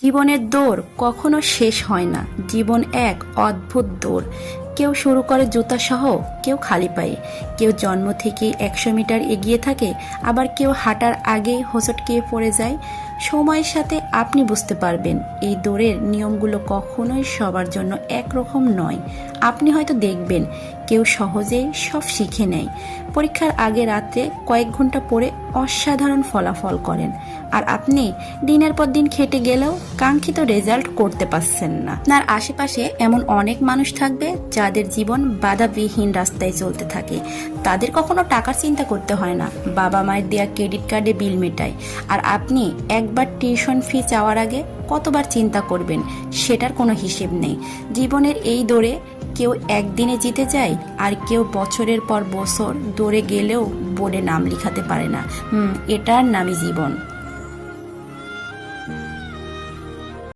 জীবনের দৌড় কখনো শেষ হয় না। জীবন এক অদ্ভুত দৌড়। কেউ শুরু করে জুতা সহ, কেউ খালি পায়ে, কেউ জন্ম থেকে 100 মিটার এগিয়ে থাকে, আবার কেউ হাঁটার আগে হোঁচট খেয়ে পড়ে যায়। সময়ের সাথে আপনি বুঝতে পারবেন এই দৌড়ের নিয়মগুলো কখনোই সবার জন্য একরকম নয়। আপনি হয়তো দেখবেন কেউ সহজেই সব শিখে নেয়, পরীক্ষার আগে রাতে কয়েক ঘন্টা পড়ে অসাধারণ ফলাফল করেন, আর আপনি দিনের পর দিন খেটে গেলেও কাঙ্ক্ষিত রেজাল্ট করতে পারছেন না। আপনার আশেপাশে এমন অনেক মানুষ থাকবে যাদের জীবন বাধাবিহীন রাস্তায় চলতে থাকে। তাদের কখনো টাকার চিন্তা করতে হয় না, বাবা মায়ের দেওয়া ক্রেডিট কার্ডে বিল মেটায়, আর আপনি একবার টিউশন ফি চাওয়ার আগে কতবার চিন্তা করবেন সেটার কোনো হিসেব নেই। জীবনের এই দৌড়ে কেউ একদিনে জিতে যায়, আর কেউ বছরের পর বছর দৌড়ে গেলেও বোর্ডে নাম লিখাতে পারে না। এটার নামই জীবন।